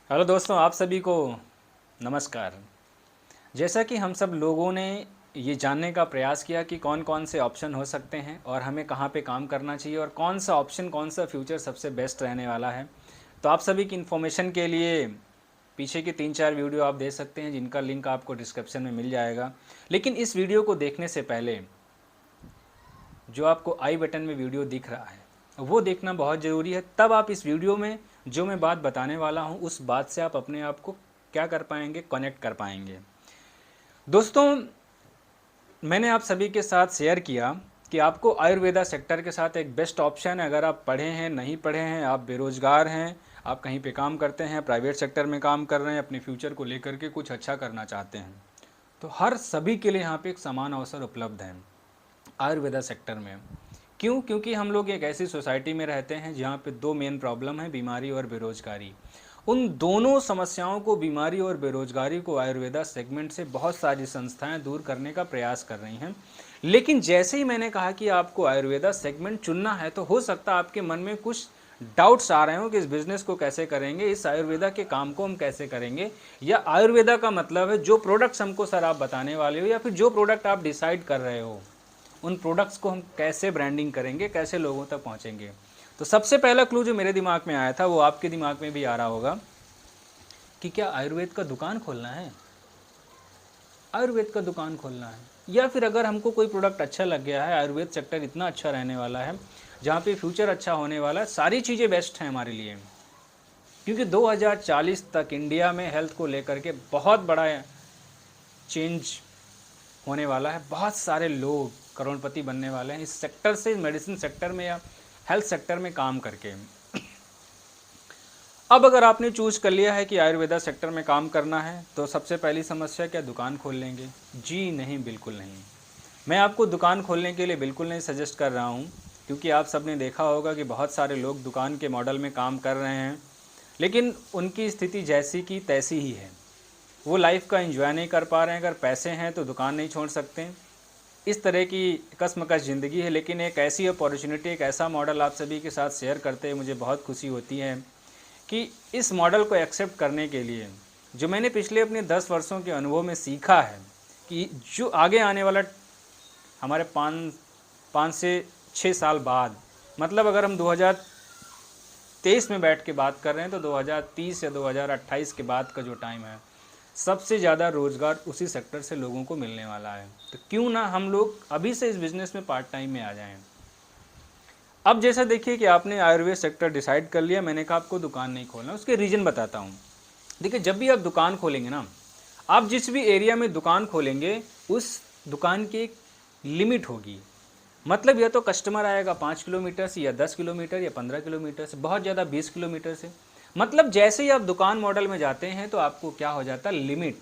Hello दोस्तों, आप सभी को नमस्कार। जैसा कि हम सब लोगों ने ये जानने का प्रयास किया कि कौन कौन से ऑप्शन हो सकते हैं और हमें कहाँ पे काम करना चाहिए और कौन सा ऑप्शन, कौन सा फ्यूचर सबसे बेस्ट रहने वाला है, तो आप सभी की इन्फॉर्मेशन के लिए पीछे के 3-4 वीडियो आप देख सकते हैं, जिनका लिंक आपको डिस्क्रिप्शन में मिल जाएगा। लेकिन इस वीडियो को देखने से पहले जो आपको आई बटन में वीडियो दिख रहा है वो देखना बहुत ज़रूरी है। तब आप इस वीडियो में जो मैं बात बताने वाला हूँ उस बात से आप अपने आप को क्या कर पाएंगे, कनेक्ट कर पाएंगे। दोस्तों, मैंने आप सभी के साथ शेयर किया कि आपको आयुर्वेदा सेक्टर के साथ एक बेस्ट ऑप्शन है। अगर आप पढ़े हैं, नहीं पढ़े हैं, आप बेरोज़गार हैं, आप कहीं पे काम करते हैं, प्राइवेट सेक्टर में काम कर रहे हैं, अपने फ्यूचर को लेकर के कुछ अच्छा करना चाहते हैं, तो हर सभी के लिए यहाँ पे एक समान अवसर उपलब्ध है आयुर्वेदा सेक्टर में। क्यों? क्योंकि हम लोग एक ऐसी सोसाइटी में रहते हैं जहाँ पे दो मेन प्रॉब्लम है, बीमारी और बेरोजगारी। उन दोनों समस्याओं को, बीमारी और बेरोजगारी को, आयुर्वेदा सेगमेंट से बहुत सारी संस्थाएं दूर करने का प्रयास कर रही हैं। लेकिन जैसे ही मैंने कहा कि आपको आयुर्वेदा सेगमेंट चुनना है, तो हो सकता है आपके मन में कुछ डाउट्स आ रहे हो कि इस बिज़नेस को कैसे करेंगे, इस आयुर्वेदा के काम को हम कैसे करेंगे, या आयुर्वेदा का मतलब है जो प्रोडक्ट्स हमको सर आप बताने वाले हो, या फिर जो प्रोडक्ट आप डिसाइड कर रहे हो उन प्रोडक्ट्स को हम कैसे ब्रांडिंग करेंगे, कैसे लोगों तक पहुंचेंगे। तो सबसे पहला क्लू जो मेरे दिमाग में आया था वो आपके दिमाग में भी आ रहा होगा कि क्या आयुर्वेद का दुकान खोलना है, आयुर्वेद का दुकान खोलना है, या फिर अगर हमको कोई प्रोडक्ट अच्छा लग गया है, आयुर्वेद सेक्टर इतना अच्छा रहने वाला है जहाँ पे फ्यूचर अच्छा होने वाला है, सारी चीज़ें बेस्ट हैं हमारे लिए। क्योंकि 2040 तक इंडिया में हेल्थ को लेकर के बहुत बड़ा चेंज होने वाला है। बहुत सारे लोग करोड़पति बनने वाले हैं इस सेक्टर से, मेडिसिन सेक्टर में या हेल्थ सेक्टर में काम करके। अब अगर आपने चूज कर लिया है कि आयुर्वेदा सेक्टर में काम करना है, तो सबसे पहली समस्या क्या, दुकान खोल लेंगे? जी नहीं, बिल्कुल नहीं। मैं आपको दुकान खोलने के लिए बिल्कुल नहीं सजेस्ट कर रहा हूँ, क्योंकि आप सबने देखा होगा कि बहुत सारे लोग दुकान के मॉडल में काम कर रहे हैं, लेकिन उनकी स्थिति जैसी की तैसी ही है। वो लाइफ का एंजॉय नहीं कर पा रहे हैं। अगर पैसे हैं तो दुकान नहीं छोड़ सकते। इस तरह की कश्मकश ज़िंदगी है। लेकिन एक ऐसी अपॉर्चुनिटी, एक ऐसा मॉडल आप सभी के साथ शेयर करते हुए मुझे बहुत खुशी होती है कि इस मॉडल को एक्सेप्ट करने के लिए जो मैंने पिछले अपने 10 वर्षों के अनुभव में सीखा है कि जो आगे आने वाला हमारे 5 से 6 साल बाद, मतलब अगर हम 2023 में बैठ के बात कर रहे हैं तो 2030 या 2028 के बाद का जो टाइम है, सबसे ज़्यादा रोज़गार उसी सेक्टर से लोगों को मिलने वाला है। तो क्यों ना हम लोग अभी से इस बिज़नेस में पार्ट टाइम में आ जाएं। अब जैसा देखिए कि आपने आयुर्वेद सेक्टर डिसाइड कर लिया, मैंने कहा आपको दुकान नहीं खोलना, उसके रीज़न बताता हूँ। देखिए, जब भी आप दुकान खोलेंगे ना, आप जिस भी एरिया में दुकान खोलेंगे उस दुकान की एक लिमिट होगी। मतलब या तो कस्टमर आएगा 5 किलोमीटर से, या 10 किलोमीटर, या 15 किलोमीटर से, बहुत ज़्यादा 20 किलोमीटर से। मतलब जैसे ही आप दुकान मॉडल में जाते हैं तो आपको क्या हो जाता है, लिमिट।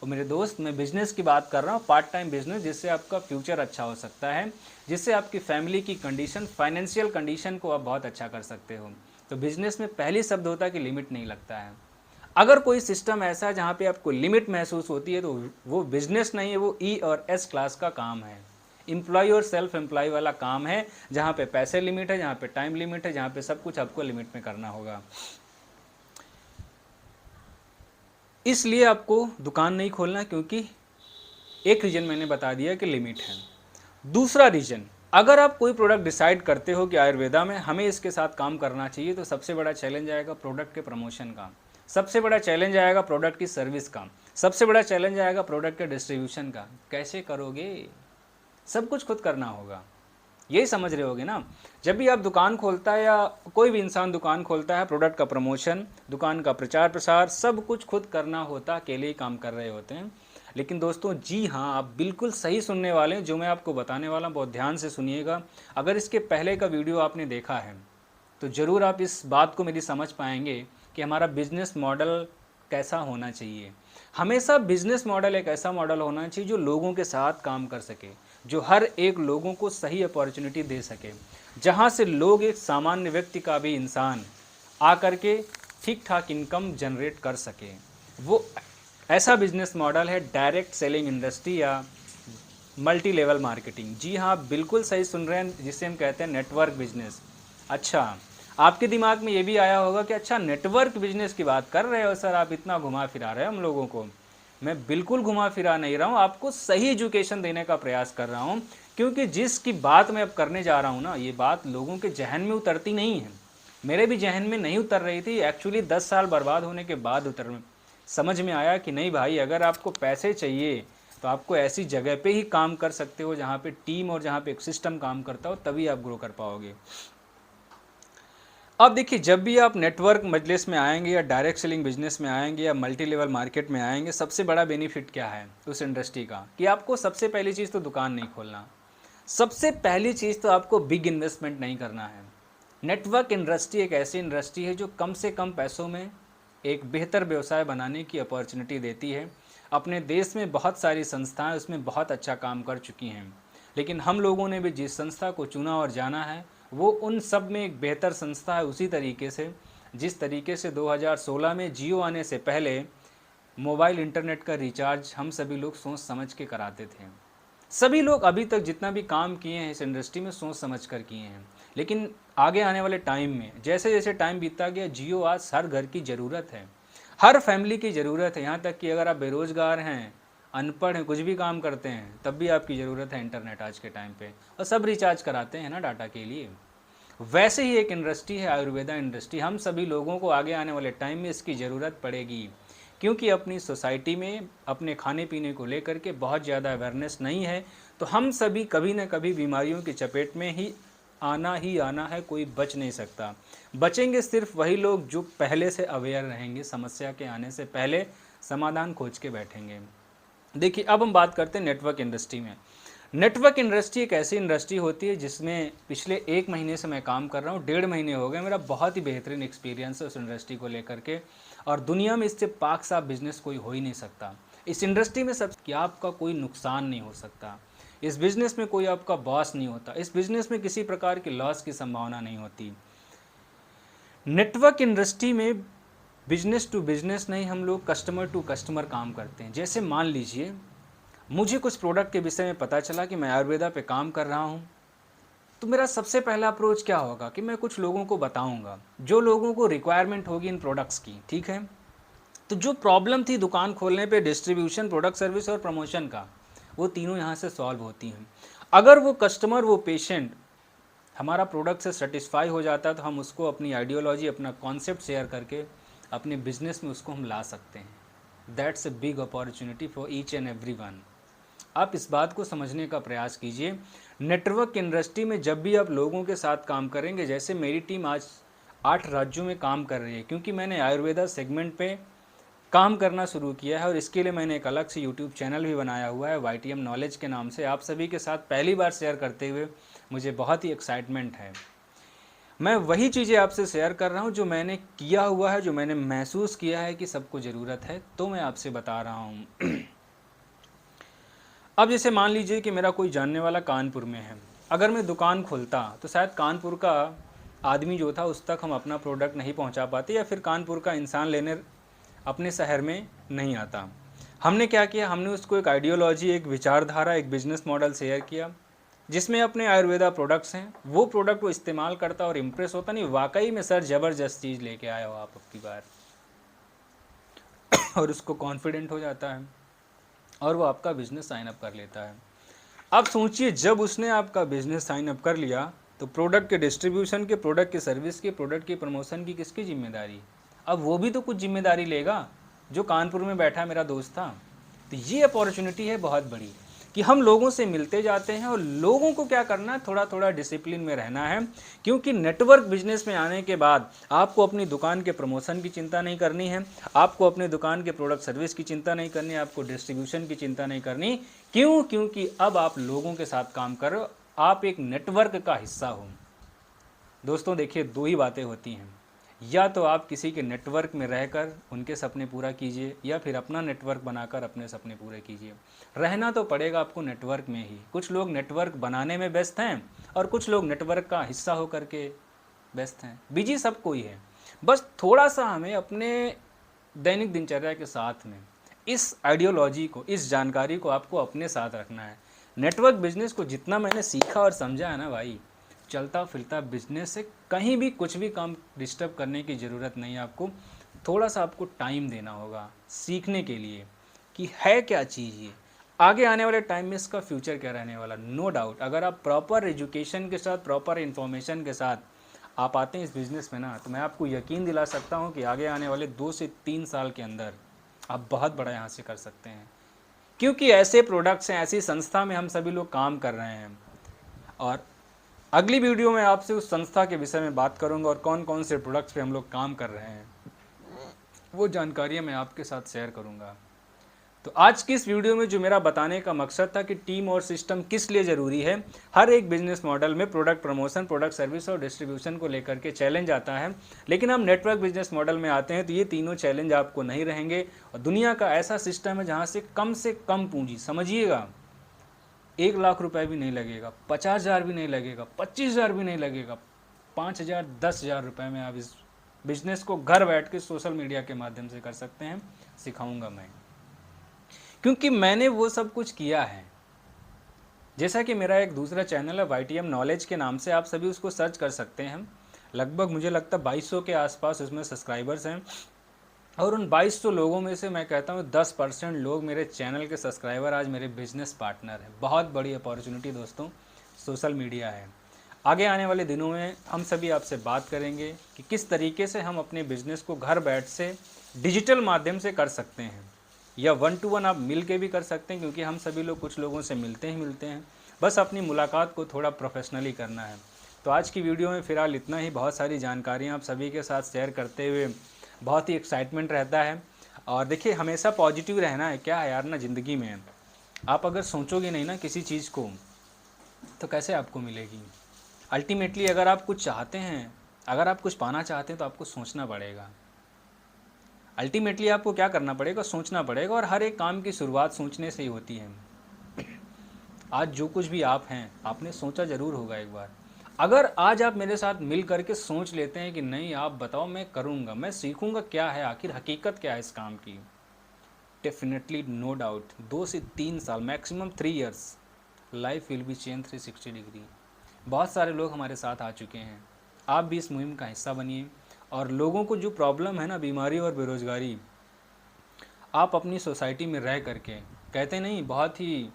और मेरे दोस्त, मैं बिज़नेस की बात कर रहा हूँ, पार्ट टाइम बिजनेस, जिससे आपका फ्यूचर अच्छा हो सकता है, जिससे आपकी फैमिली की कंडीशन, फाइनेंशियल कंडीशन को आप बहुत अच्छा कर सकते हो। तो बिज़नेस में पहली शब्द होता है कि लिमिट नहीं लगता है। अगर कोई सिस्टम ऐसा है जहाँ पे आपको लिमिट महसूस होती है, तो वो बिज़नेस नहीं है, वो ई और एस क्लास का काम है। एम्प्लॉय और सेल्फ एम्प्लॉय वाला काम है, जहाँ पे पैसे लिमिट है, जहाँ पे टाइम लिमिट है, जहाँ पे सब कुछ आपको लिमिट में करना होगा। इसलिए आपको दुकान नहीं खोलना, क्योंकि एक रीज़न मैंने बता दिया कि लिमिट है। दूसरा रीज़न, अगर आप कोई प्रोडक्ट डिसाइड करते हो कि आयुर्वेदा में हमें इसके साथ काम करना चाहिए, तो सबसे बड़ा चैलेंज आएगा प्रोडक्ट के प्रमोशन का, सबसे बड़ा चैलेंज आएगा प्रोडक्ट की सर्विस का, सबसे बड़ा चैलेंज आएगा प्रोडक्ट के डिस्ट्रीब्यूशन का। कैसे करोगे? सब कुछ खुद करना होगा। यही समझ रहे होगे ना। जब भी आप दुकान खोलता है या कोई भी इंसान दुकान खोलता है, प्रोडक्ट का प्रमोशन, दुकान का प्रचार प्रसार, सब कुछ खुद करना होता, अकेले ही काम कर रहे होते हैं। लेकिन दोस्तों, जी हाँ, आप बिल्कुल सही सुनने वाले हैं। जो मैं आपको बताने वाला हूँ बहुत ध्यान से सुनिएगा। अगर इसके पहले का वीडियो आपने देखा है तो ज़रूर आप इस बात को मेरी समझ पाएंगे कि हमारा बिजनेस मॉडल कैसा होना चाहिए। हमेशा बिजनेस मॉडल एक ऐसा मॉडल होना चाहिए जो लोगों के साथ काम कर सके, जो हर एक लोगों को सही अपॉर्चुनिटी दे सके, जहां से लोग, एक सामान्य व्यक्ति का भी इंसान आकर के ठीक ठाक इनकम जनरेट कर सके। वो ऐसा बिजनेस मॉडल है डायरेक्ट सेलिंग इंडस्ट्री या मल्टी लेवल मार्केटिंग। जी हाँ, आप बिल्कुल सही सुन रहे हैं, जिसे हम कहते हैं नेटवर्क बिजनेस। अच्छा, आपके दिमाग में ये भी आया होगा कि अच्छा नेटवर्क बिजनेस की बात कर रहे हो सर, आप इतना घुमा फिरा रहे हो हम लोगों को। मैं बिल्कुल घुमा फिरा नहीं रहा हूँ, आपको सही एजुकेशन देने का प्रयास कर रहा हूँ, क्योंकि जिसकी बात मैं अब करने जा रहा हूँ ना, ये बात लोगों के जहन में उतरती नहीं है। मेरे भी जहन में नहीं उतर रही थी एक्चुअली, 10 साल बर्बाद होने के बाद समझ में आया कि नहीं भाई, अगर आपको पैसे चाहिए तो आपको ऐसी जगह पे ही काम कर सकते हो जहाँ पे टीम और जहाँ पे एक सिस्टम काम करता हो, तभी आप ग्रो कर पाओगे। अब देखिए, जब भी आप नेटवर्क मजलिस में आएंगे या डायरेक्ट सेलिंग बिजनेस में आएंगे या मल्टी लेवल मार्केट में आएंगे, सबसे बड़ा बेनिफिट क्या है उस इंडस्ट्री का, कि आपको सबसे पहली चीज़ तो दुकान नहीं खोलना, सबसे पहली चीज़ तो आपको बिग इन्वेस्टमेंट नहीं करना है। नेटवर्क इंडस्ट्री एक ऐसी इंडस्ट्री है जो कम से कम पैसों में एक बेहतर व्यवसाय बनाने की अपॉर्चुनिटी देती है। अपने देश में बहुत सारी संस्थाएं उसमें बहुत अच्छा काम कर चुकी हैं, लेकिन हम लोगों ने भी जिस संस्था को चुना और जाना है वो उन सब में एक बेहतर संस्था है, उसी तरीके से जिस तरीके से 2016 में जियो आने से पहले मोबाइल इंटरनेट का रिचार्ज हम सभी लोग सोच समझ के कराते थे। सभी लोग अभी तक जितना भी काम किए हैं इस इंडस्ट्री में सोच समझ कर किए हैं, लेकिन आगे आने वाले टाइम में जैसे जैसे टाइम बीतता गया, जियो आज हर घर की ज़रूरत है, हर फैमिली की ज़रूरत है। यहाँ तक कि अगर आप बेरोज़गार हैं, अनपढ़ हैं, कुछ भी काम करते हैं, तब भी आपकी ज़रूरत है इंटरनेट आज के टाइम पे, और सब रिचार्ज कराते हैं ना डाटा के लिए। वैसे ही एक इंडस्ट्री है आयुर्वेदा इंडस्ट्री, हम सभी लोगों को आगे आने वाले टाइम में इसकी ज़रूरत पड़ेगी, क्योंकि अपनी सोसाइटी में अपने खाने पीने को लेकर के बहुत ज़्यादा अवेयरनेस नहीं है, तो हम सभी कभी न कभी बीमारियों की चपेट में ही आना है, कोई बच नहीं सकता। बचेंगे सिर्फ वही लोग जो पहले से अवेयर रहेंगे, समस्या के आने से पहले समाधान खोज के बैठेंगे। देखिए, अब हम बात करते हैं नेटवर्क इंडस्ट्री में। नेटवर्क इंडस्ट्री एक ऐसी इंडस्ट्री होती है जिसमें पिछले 1 महीने से मैं काम कर रहा हूँ, 1.5 महीने हो गए, मेरा बहुत ही बेहतरीन एक्सपीरियंस है उस इंडस्ट्री को लेकर के, और दुनिया में इससे पाक साफ बिजनेस कोई हो ही नहीं सकता। इस इंडस्ट्री में सब कि आपका कोई नुकसान नहीं हो सकता, इस बिज़नेस में कोई आपका बॉस नहीं होता, इस बिज़नेस में किसी प्रकार की लॉस की संभावना नहीं होती। नेटवर्क इंडस्ट्री में बिजनेस टू बिजनेस नहीं, हम लोग कस्टमर टू कस्टमर काम करते हैं। जैसे मान लीजिए मुझे कुछ प्रोडक्ट के विषय में पता चला कि मैं आयुर्वेदा पे काम कर रहा हूँ, तो मेरा सबसे पहला अप्रोच क्या होगा कि मैं कुछ लोगों को बताऊंगा, जो लोगों को रिक्वायरमेंट होगी इन प्रोडक्ट्स की, ठीक है। तो जो प्रॉब्लम थी दुकान खोलने पे, डिस्ट्रीब्यूशन, प्रोडक्ट सर्विस और प्रमोशन का, वो तीनों यहाँ से सॉल्व होती हैं। अगर वो कस्टमर, वो पेशेंट हमारा प्रोडक्ट से सेटिस्फाई हो जाता है, तो हम उसको अपनी आइडियोलॉजी, अपना कॉन्सेप्ट शेयर करके अपने बिजनेस में उसको हम ला सकते हैं। That's a big opportunity for each and every one. आप इस बात को समझने का प्रयास कीजिए। नेटवर्क इंडस्ट्री में जब भी आप लोगों के साथ काम करेंगे, जैसे मेरी टीम आज 8 राज्यों में काम कर रही है, क्योंकि मैंने आयुर्वेदा सेगमेंट पे काम करना शुरू किया है, और इसके लिए मैंने एक अलग से यूट्यूब चैनल भी बनाया हुआ है YTM नॉलेज के नाम से। आप सभी के साथ पहली बार शेयर करते हुए मुझे बहुत ही एक्साइटमेंट है। मैं वही चीज़ें आपसे शेयर कर रहा हूँ जो मैंने किया हुआ है, जो मैंने महसूस किया है कि सबको ज़रूरत है, तो मैं आपसे बता रहा हूँ। अब जैसे मान लीजिए कि मेरा कोई जानने वाला कानपुर में है, अगर मैं दुकान खोलता तो शायद कानपुर का आदमी जो था उस तक हम अपना प्रोडक्ट नहीं पहुंचा पाते, या फिर कानपुर का इंसान लेने अपने शहर में नहीं आता। हमने क्या किया, हमने उसको एक आइडियोलॉजी, एक विचारधारा, एक बिजनेस मॉडल शेयर किया, जिसमें अपने आयुर्वेदा प्रोडक्ट्स हैं, वो प्रोडक्ट वो इस्तेमाल करता और इम्प्रेस होता। नहीं, वाकई में सर ज़बरदस्त चीज़ लेके आए हो आप अब की बार, और उसको कॉन्फिडेंट हो जाता है और वो आपका बिज़नेस साइन अप कर लेता है। अब सोचिए, जब उसने आपका बिज़नेस साइन अप कर लिया, तो प्रोडक्ट के डिस्ट्रीब्यूशन के, प्रोडक्ट की सर्विस की, प्रोडक्ट की प्रमोशन की किसकी जिम्मेदारी? अब वो भी तो कुछ जिम्मेदारी लेगा, जो कानपुर में बैठा मेरा दोस्त था। तो ये अपॉर्चुनिटी है बहुत बड़ी कि हम लोगों से मिलते जाते हैं, और लोगों को क्या करना है, थोड़ा थोड़ा डिसिप्लिन में रहना है, क्योंकि नेटवर्क बिजनेस में आने के बाद आपको अपनी दुकान के प्रमोशन की चिंता नहीं करनी है, आपको अपने दुकान के प्रोडक्ट सर्विस की चिंता नहीं करनी है, आपको डिस्ट्रीब्यूशन की चिंता नहीं करनी। क्यों? क्योंकि अब आप लोगों के साथ काम कर रहे हो, आप एक नेटवर्क का हिस्सा हो। दोस्तों देखिए, 2 ही बातें होती हैं, या तो आप किसी के नेटवर्क में रहकर उनके सपने पूरा कीजिए, या फिर अपना नेटवर्क बनाकर अपने सपने पूरे कीजिए। रहना तो पड़ेगा आपको नेटवर्क में ही। कुछ लोग नेटवर्क बनाने में व्यस्त हैं, और कुछ लोग नेटवर्क का हिस्सा होकर के व्यस्त हैं। बिजी सब कोई है, बस थोड़ा सा हमें अपने दैनिक दिनचर्या के साथ में इस आइडियोलॉजी को, इस जानकारी को आपको अपने साथ रखना है। नेटवर्क बिजनेस को जितना मैंने सीखा और समझा है ना भाई, चलता फिरता बिजनेस है, कहीं भी कुछ भी काम डिस्टर्ब करने की ज़रूरत नहीं है आपको। थोड़ा सा आपको टाइम देना होगा सीखने के लिए कि है क्या चीज़ ये, आगे आने वाले टाइम में इसका फ्यूचर क्या रहने वाला। नो डाउट अगर आप प्रॉपर एजुकेशन के साथ, प्रॉपर इन्फॉर्मेशन के साथ आप आते हैं इस बिज़नेस में ना, तो मैं आपको यकीन दिला सकता हूँ कि आगे आने वाले 2 से 3 साल के अंदर आप बहुत बड़ा यहाँ से कर सकते हैं। क्योंकि ऐसे प्रोडक्ट्स हैं, ऐसी संस्था में हम सभी लोग काम कर रहे हैं। और अगली वीडियो में आपसे उस संस्था के विषय में बात करूंगा और कौन कौन से प्रोडक्ट्स पे हम लोग काम कर रहे हैं, वो जानकारियाँ मैं आपके साथ शेयर करूंगा। तो आज की इस वीडियो में जो मेरा बताने का मकसद था कि टीम और सिस्टम किस लिए ज़रूरी है। हर एक बिजनेस मॉडल में प्रोडक्ट प्रमोशन, प्रोडक्ट सर्विस और डिस्ट्रीब्यूशन को लेकर के चैलेंज आता है, लेकिन हम नेटवर्क बिजनेस मॉडल में आते हैं तो ये तीनों चैलेंज आपको नहीं रहेंगे। और दुनिया का ऐसा सिस्टम है जहाँ से कम पूंजी, समझिएगा 1 लाख रुपए भी नहीं लगेगा, 50,000 भी नहीं लगेगा, 25,000 भी नहीं लगेगा, 5,000, 10,000 रुपये में आप इस बिजनेस को घर बैठ के सोशल मीडिया के माध्यम से कर सकते हैं। सिखाऊंगा मैं, क्योंकि मैंने वो सब कुछ किया है। जैसा कि मेरा एक दूसरा चैनल है YTM नॉलेज के नाम से, आप सभी उसको सर्च कर सकते हैं। लगभग मुझे लगता है 2200 के आसपास उसमें सब्सक्राइबर्स हैं। और उन 2200 लोगों में से मैं कहता हूँ 10% लोग मेरे चैनल के सब्सक्राइबर आज मेरे बिजनेस पार्टनर हैं। बहुत बड़ी अपॉर्चुनिटी दोस्तों सोशल मीडिया है। आगे आने वाले दिनों में हम सभी आपसे बात करेंगे कि किस तरीके से हम अपने बिजनेस को घर बैठ से डिजिटल माध्यम से कर सकते हैं, या 1 to 1 आप मिल के भी कर सकते हैं, क्योंकि हम सभी लोग कुछ लोगों से मिलते हैं। बस अपनी मुलाकात को थोड़ा प्रोफेशनली करना है। तो आज की वीडियो में फ़िलहाल इतना ही। बहुत सारी जानकारियाँ आप सभी के साथ शेयर करते हुए बहुत ही एक्साइटमेंट रहता है। और देखिए हमेशा पॉजिटिव रहना है। क्या है यार ना, ज़िंदगी में आप अगर सोचोगे नहीं ना किसी चीज़ को, तो कैसे आपको मिलेगी। अल्टीमेटली अगर आप कुछ चाहते हैं, अगर आप कुछ पाना चाहते हैं, तो आपको सोचना पड़ेगा। अल्टीमेटली आपको क्या करना पड़ेगा, सोचना पड़ेगा। और हर एक काम की शुरुआत सोचने से ही होती है। आज जो कुछ भी आप हैं, आपने सोचा ज़रूर होगा एक बार। अगर आज आप मेरे साथ मिल करके सोच लेते हैं कि नहीं आप बताओ, मैं करूँगा, मैं सीखूँगा, क्या है आखिर हकीकत क्या है इस काम की, डेफिनेटली नो डाउट 2 से 3 साल, maximum 3 years, life will be change 360 degree. बहुत सारे लोग हमारे साथ आ चुके हैं। आप भी इस मुहिम का हिस्सा बनिए। और लोगों को जो प्रॉब्लम है ना, बीमारी और बेरोज़गारी, आप अपनी सोसाइटी में रह करके, कहते नहीं, बहुत ही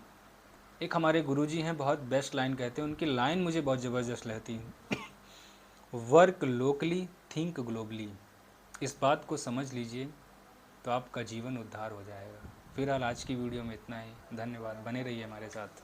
एक हमारे गुरुजी हैं, बहुत बेस्ट लाइन कहते हैं, उनकी लाइन मुझे बहुत ज़बरदस्त लगती है। Work locally, think globally. इस बात को समझ लीजिए तो आपका जीवन उद्धार हो जाएगा। फिलहाल आज की वीडियो में इतना ही। धन्यवाद, बने रहिए हमारे साथ।